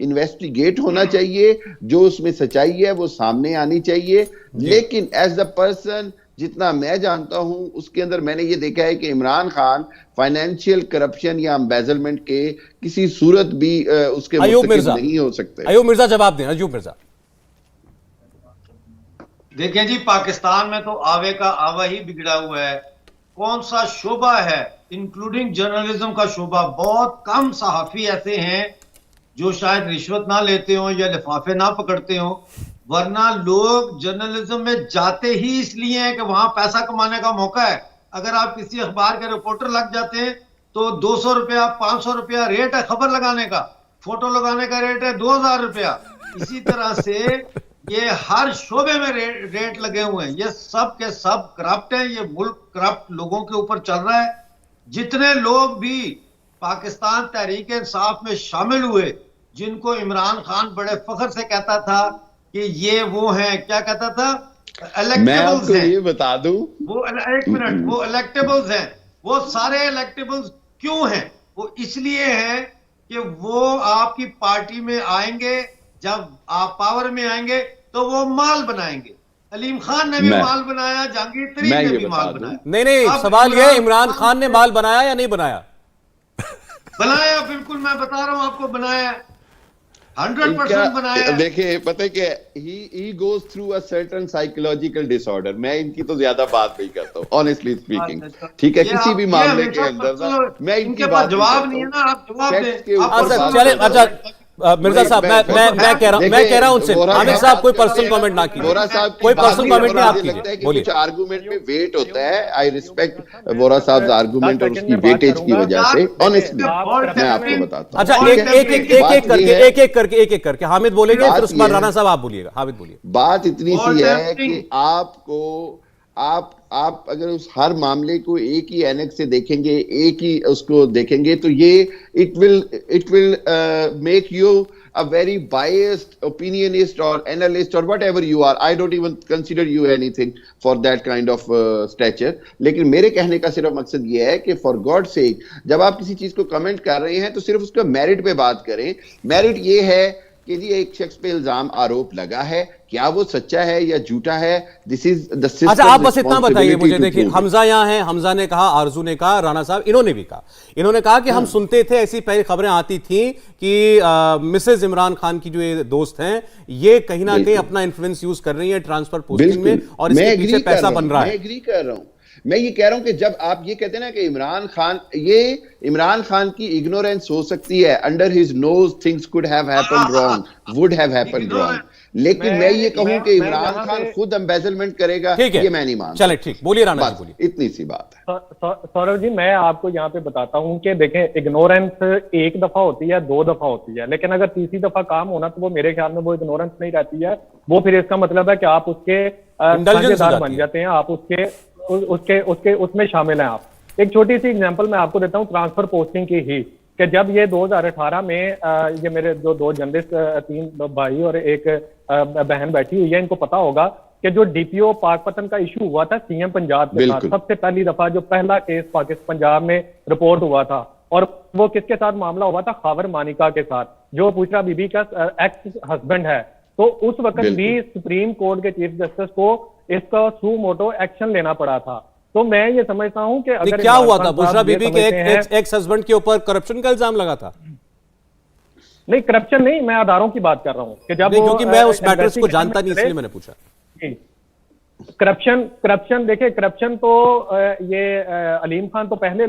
इन्वेस्टिगेट होना चाहिए, जो उसमें सच्चाई है वो सामने आनी चाहिए। लेकिन एज अ पर्सन जितना मैं जानता हूं उसके अंदर मैंने ये देखा है कि इमरान खान फाइनेंशियल करप्शन या एम्बेजलमेंट के किसी सूरत भी उसके मुर्तकिब नहीं हो सकते। अयूब मिर्जा जवाब दें। अयूब मिर्जा, देखें जी, पाकिस्तान में तो आवे का आवा ही बिगड़ा हुआ है। कौन सा शोबा है, इंक्लूडिंग जर्नलिज्म का शोबा, बहुत कम सहाफी ऐसे हैं जो शायद रिश्वत ना लेते हो या लिफाफे ना पकड़ते हो, वरना लोग जर्नलिज्म में जाते ही इसलिए हैं कि वहां पैसा कमाने का मौका है। अगर आप किसी अखबार के रिपोर्टर लग जाते हैं तो 200 रुपया 500 रुपया रेट है खबर लगाने का, फोटो लगाने का रेट है 2000 रुपया। इसी तरह से ये हर शोबे में रेट लगे हुए हैं। ये सब के सब करप्ट हैं, ये मुल्क करप्ट लोगों के ऊपर चल रहा है। जितने लोग भी पाकिस्तान तहरीक इंसाफ में शामिल हुए, जिनको इमरान खान बड़े फख्र से कहता था कि ये वो हैं, क्या कहता था, इलेक्टेबल्स हैं, ये बता दूं, वो एक मिनट, वो इलेक्टेबल्स हैं। वो सारे इलेक्टेबल्स क्यों हैं? वो इसलिए हैं कि वो आपकी पार्टी में आएंगे, जब आप पावर में आएंगे तो वो माल बनाएंगे। अलीम खान ने भी माल बनाया, जहांगीर तरीन ने भी माल बनाया। नहीं, सवाल यह है इमरान खान ने माल बनाया या नहीं बनाया? बनाया, बिल्कुल मैं बता रहा हूं आपको, बनाया, 100% बनाया। देखिए, पता है कि he goes through a certain psychological disorder। मैं इनकी तो ज्यादा बात नहीं करता हूँ, honestly speaking। ठीक है, किसी भी मामले के अंदर ना मैं इनकी बात जवाब नहीं है ना, आप जवाब दें। चले, अच्छा मिर्जा साहब, मैं कह रहा हूं उनसे, हामिद साहब कोई पर्सनल कमेंट ना कीजिए, कोई पर्सनल कमेंट नहीं आप कीजिए, बोलिए। कुछ आर्गुमेंट में वेट होता है, आई रिस्पेक्ट वोरा साहब आर्गुमेंट और उसकी वेटेज की वजह से, ऑनेस्टली मैं आपको बताता हूं। अच्छा, एक एक करके हामिद बोलेंगे, फिर उस्मान राणा साहब आप बोलिएगा। हामिद बोलिए। बात इतनी सी है कि आपको आप अगर उस हर मामले को एक ही एनेक्स से देखेंगे, एक ही उसको देखेंगे, तो ये it will make you a very biased opinionist or analyst or whatever you are. I don't even consider you anything for that kind of stature. लेकिन मेरे कहने का सिर्फ मकसद ये है कि for God's sake, जब आप किसी चीज को कमेंट कर रहे हैं तो सिर्फ उसका मेरिट पे बात करें. मेरिट ये है कि जी एक शख्स पे इल्जाम आरोप लगा है, क्या वो सच्चा है या झूठा है, दिस इज द सिस्टम. अच्छा, आप बस इतना बताइए मुझे. देखिए, हमजा यहाँ हैं, हमजा ने कहा, आरजू ने कहा, राणा साहब इन्होंने भी कहा. इन्होंने कहा कि हम सुनते थे, ऐसी पहले खबरें आती थी कि मिसेज इमरान खान की जो ये दोस्त हैं, ये कहीं ना कहीं अपना इन्फ्लुएंस यूज कर रही है ट्रांसफर पोस्टिंग में, और इसके पीछे पैसा बन रहा है. मैं एग्री कर रहा हूं. मैं ये कह रहा हूं कि जब आप ये कहते हैं ना कि इमरान खान की इग्नोरेंस हो सकती है, under his nose things could have happened wrong, would have happened wrong, लेकिन मैं ये कहूं कि इमरान खान खुद एम्बेजलमेंट करेगा, ये मैं नहीं मानता. चले, ठीक, बोलिए राणा जी, बोलिए. इतनी सी बात है. सौरभ जी, मैं आपको यहाँ पे बताता हूँ कि देखें, इग्नोरेंस एक दफा होती है, 2 दफा होती है, लेकिन अगर तीसरी दफा काम होना तो वो मेरे ख्याल में वो इग्नोरेंस नहीं रहती है. वो फिर इसका मतलब है कि आप उसके साझेदार बन जाते हैं, आप उसमें शामिल हैं. आप एक छोटी सी एग्जांपल मैं आपको देता हूं ट्रांसफर पोस्टिंग की ही, कि जब ये 2018 में ये मेरे जो 2 जर्नलिस्ट, 3 भाई और एक बहन बैठी हुई है, इनको पता होगा कि जो डीपीओ पाकपतन का इशू हुआ था सीएम पंजाब के साथ, सबसे पहली दफा जो पहला केस पाकिस्तान पंजाब में रिपोर्ट हुआ था, और वो किसके साथ मामला हुआ था? खावर मानिका के साथ, जो बुशरा बीबी का एक्स हस्बैंड है. तो उस वक्त भी सुप्रीम कोर्ट के चीफ जस्टिस को इसका सू मोटो एक्शन लेना पड़ा था. तो मैं ये समझता हूं कि अगर क्या हुआ था? बुशरा बीबी के एक्स हस्बैंड के ऊपर करप्शन का इल्जाम लगा था. नहीं, करप्शन नहीं, मैं आधारों की बात कर रहा हूं कि जब क्योंकि मैं उस मैटर्स को जानता नहीं, इसलिए मैंने पूछा. करप्शन देखिए, करप्शन तो ये अलीम खान तो पहले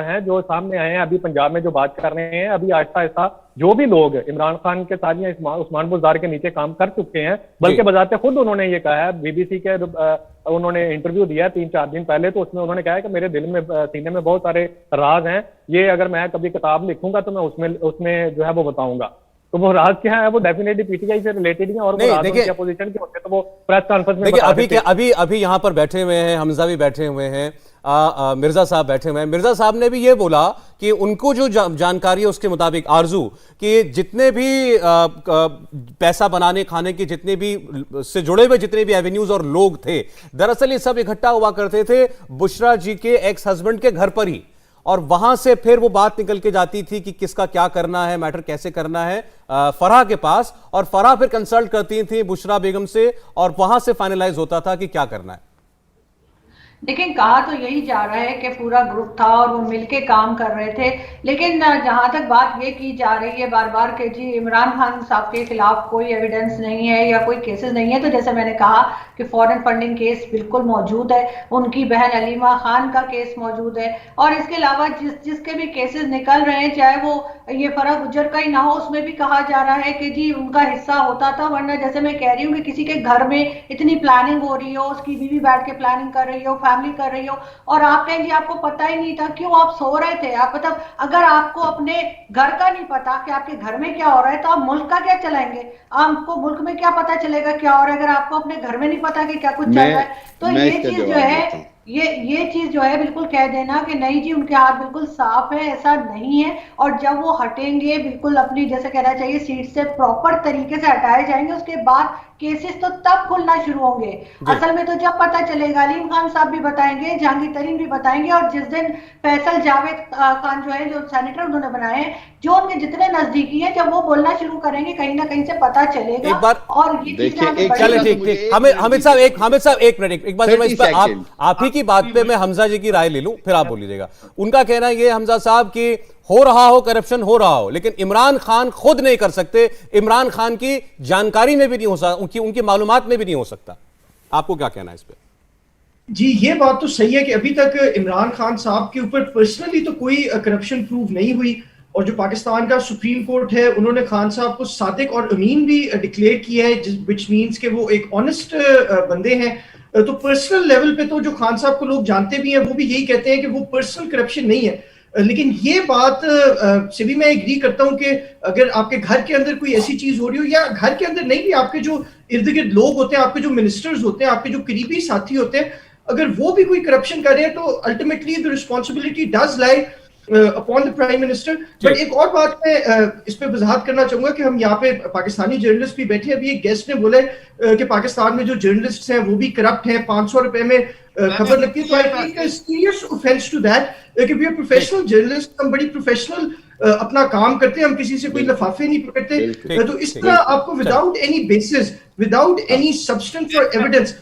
हैं जो सामने आए हैं, अभी पंजाब में जो बात कर रहे हैं. अभी आहिस्ता आहिस्ता जो भी लोग इमरान खान के साथ या उस्मान बुज़दार के नीचे काम कर चुके हैं, बल्कि बजाते खुद उन्होंने ये कहा है, बीबीसी के उन्होंने इंटरव्यू दिया 3-4 दिन पहले, तो उसमें उन्होंने कहा है कि मेरे दिल में, सीने में बहुत सारे राज हैं, ये अगर मैं कभी किताब लिखूंगा तो मैं उसमें जो है वो बताऊंगा. तो वो राज क्या है, वो डेफिनेटली पीटीआई से रिलेटेड है, और वो राज उनकी अपोजिशन के होते तो वो प्रेस कॉन्फ्रेंस में देखिए, अभी यहाँ पर बैठे हुए हैं, हमजा भी बैठे हुए हैं, मिर्जा साहब बैठे हुए हैं. मिर्जा साहब ने भी ये बोला कि उनको जो जानकारी है उसके मुताबिक, आरजू, कि जितने भी पैसा बनाने खाने के जितने भी से जुड़े हुए जितने भी एवेन्यूज और लोग थे, दरअसल ये सब इकट्ठा हुआ करते थे बुशरा जी के एक्स हस्बैंड के घर पर ही, और वहां से फिर वो बात निकल के जाती थी कि किसका क्या करना है, मैटर कैसे करना है, फराह के पास, और फराह फिर कंसल्ट करती थी बुशरा बेगम से, और वहां से फाइनलाइज होता था कि क्या करना है. लेकिन कहा तो यही जा रहा है कि पूरा ग्रुप था और वो मिलके काम कर रहे थे. लेकिन जहां तक बात ये की जा रही है बार बार कि जी इमरान खान साहब के खिलाफ कोई एविडेंस नहीं है या कोई केसेस नहीं है, तो जैसे मैंने कहा कि फॉरेन फंडिंग केस बिल्कुल मौजूद है, उनकी बहन अलीमा खान का केस मौजूद है, और इसके अलावा जिसके भी केसेस निकल रहे हैं, चाहे वो ये फराह गुज्जर का ही ना हो, उसमें भी कहा जा रहा है कि जी उनका हिस्सा होता था. वरना जैसे मैं कह रही हूँ कि किसी के घर में इतनी प्लानिंग हो रही हो, उसकी बीवी बैठ के प्लानिंग कर रही हो, फैमिली कर रही हो, और आप कहें जी आपको पता ही नहीं था, क्यों आप सो रहे थे? आप मतलब अगर आपको अपने घर का नहीं पता कि आपके घर में क्या हो रहा है, तो आप मुल्क का क्या चलाएंगे? आपको मुल्क में क्या पता चलेगा क्या हो रहा है अगर आपको अपने घर में नहीं पता कि क्या कुछ चल रहा है? तो ये चीज जो है, ये चीज जो है बिल्कुल कह देना कि नहीं जी उनके हाथ बिल्कुल साफ है, ऐसा नहीं है. और जब वो हटेंगे बिल्कुल अपनी, जैसे कहना चाहिए, सीट से प्रॉपर तरीके से हटाए जाएंगे, उसके बाद केसेस तो तब खुलना शुरू होंगे. असल में तो जब पता चलेगा, अलीम खान साहब भी बताएंगे, जहांगीर तरीन भी बताएंगे, और जिस दिन फैसल जावेद खान जो है, जो सेनेटर उन्होंने बनाए हैं, जो उनके जितने नजदीकी हैं, जब वो बोलना शुरू करेंगे कहीं ना कहीं से पता चलेगा. और ये ठीक, हामिद साहब एक मिनट, एक बार आप ही की बात पे मैं हमजा जी की राय ले लूं, फिर आप बोल लीजिएगा. उनका कहना है ये, हमजा साहब, की हो रहा हो करप्शन, हो रहा हो, लेकिन इमरान खान खुद नहीं कर सकते, इमरान खान की जानकारी में भी नहीं हो सकता, उनकी मालूमात में भी नहीं हो सकता. आपको क्या कहना है इस पे? जी, ये बात तो सही है कि अभी तक इमरान खान साहब के ऊपर पर्सनली तो कोई करप्शन प्रूव नहीं हुई, और जो पाकिस्तान का सुप्रीम कोर्ट है उन्होंने खान साहब को सादिक और अमीन भी डिक्लेयर किया है, विच मीन्स के वो एक ऑनेस्ट बंदे हैं. तो पर्सनल लेवल पे तो जो खान साहब को लोग जानते भी हैं, वो भी यही कहते हैं कि वो पर्सनल करप्शन नहीं है. लेकिन ये बात से भी मैं एग्री करता हूं कि अगर आपके घर के अंदर कोई ऐसी चीज हो रही हो, या घर के अंदर नहीं भी, आपके जो इर्द गिर्द लोग होते हैं, आपके जो मिनिस्टर्स होते हैं, आपके जो करीबी साथी होते हैं, अगर वो भी कोई करप्शन कर रहे हैं, तो ultimately the responsibility does lie upon the prime minister. But एक और बात मैं इस पे वजाहत करना चाहूंगा कि हम यहाँ पे पाकिस्तानी जर्नलिस्ट भी बैठे हैं। अभी एक गेस्ट ने बोले कि पाकिस्तान में जो जर्नलिस्ट हैं वो भी करप्ट हैं, 500 रुपए में खबर लगती है। तो I take a serious offence to that कि वी आर प्रोफेशनल जर्नलिस्ट, हम बड़ी प्रोफेशनल अपना काम करते हैं, हम किसी से कोई लफाफे नहीं पकड़ते। तो इस तरह आपको without any basis, without any substance और एविडेंस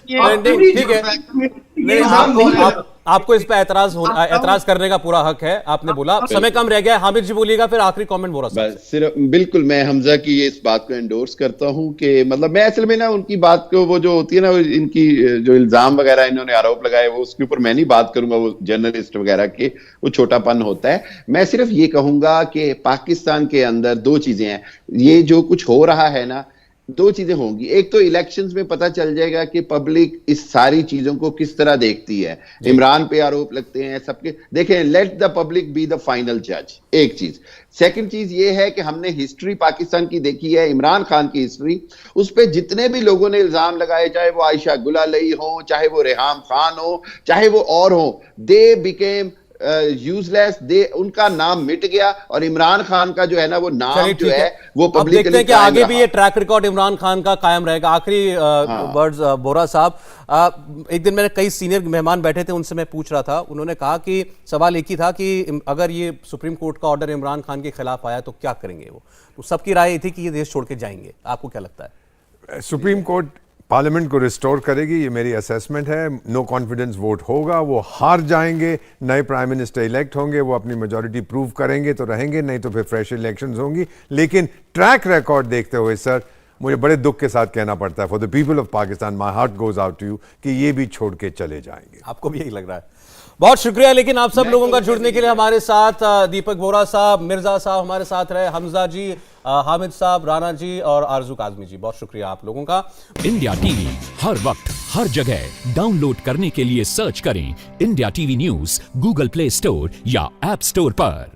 आपको इस पे एतराज करने का पूरा हक है। आपने बोला समय कम रह गया है, हामिद जी बोलिएगा, फिर आखिरी कमेंट बोरा साहब। सिर्फ बिल्कुल मैं हमजा की इस बात को एंडोर्स करता हूं कि मतलब मैं असल में ना उनकी बात को, वो जो होती है ना, इनकी जो इल्जाम वगैरह इन्होंने आरोप लगाए, वो उसके ऊपर मैं नहीं बात करूंगा, वो जर्नलिस्ट वगैरह के वो छोटापन होता है। मैं सिर्फ ये कहूंगा कि पाकिस्तान के अंदर दो चीजें हैं। ये जो कुछ हो रहा है ना, दो चीजें होंगी। एक तो इलेक्शंस में पता चल जाएगा कि पब्लिक इस सारी चीजों को किस तरह देखती है। इमरान पे आरोप लगते हैं सबके, देखें, let the public be the final जज, एक चीज। सेकंड चीज ये है कि हमने हिस्ट्री पाकिस्तान की देखी है, इमरान खान की हिस्ट्री, उस पे जितने भी लोगों ने इल्जाम लगाए, चाहे वो आयशा गुलालई हो, चाहे वो रेहाम खान हो, चाहे वो और हो, दे बिकेम यूजलेस, उनका नाम मिट गया और इमरान खान का जो है ना वो नाम जो है वो पब्लिक देखते हैं कि आगे भी ये ट्रैक रिकॉर्ड इमरान खान का कायम रहेगा। आखिरी वर्ड्स बोरा साहब, एक दिन मैंने कई सीनियर मेहमान बैठे थे, उनसे मैं पूछ रहा था, उन्होंने कहा कि सवाल एक ही था कि अगर ये सुप्रीम कोर्ट का ऑर्डर इमरान खान के खिलाफ आया तो क्या करेंगे वो। तो सबकी राय ये थी कि ये देश छोड़ के जाएंगे। आपको क्या लगता है? सुप्रीम कोर्ट पार्लियामेंट को रिस्टोर करेगी, ये मेरी असेसमेंट है। नो कॉन्फिडेंस वोट होगा, वो हार जाएंगे, नए प्राइम मिनिस्टर इलेक्ट होंगे, वो अपनी मेजॉरिटी प्रूव करेंगे तो रहेंगे, नहीं तो फिर फ्रेश इलेक्शंस होंगी। लेकिन ट्रैक रिकॉर्ड देखते हुए सर, मुझे बड़े दुख के साथ कहना पड़ता है, for the people of Pakistan my heart goes out to you, कि ये भी छोड़ के चले जाएंगे। आपको भी यही लग रहा है? बहुत शुक्रिया लेकिन आप सब लोगों का जुड़ने के लिए। हमारे साथ दीपक बोरा साहब, मिर्जा साहब हमारे साथ रहे, हमजा जी, हामिद साहब, राना जी और आरजू काजमी जी, बहुत शुक्रिया आप लोगों का। इंडिया टीवी हर वक्त हर जगह डाउनलोड करने के लिए सर्च करें India TV news Google play store या ऐप स्टोर पर।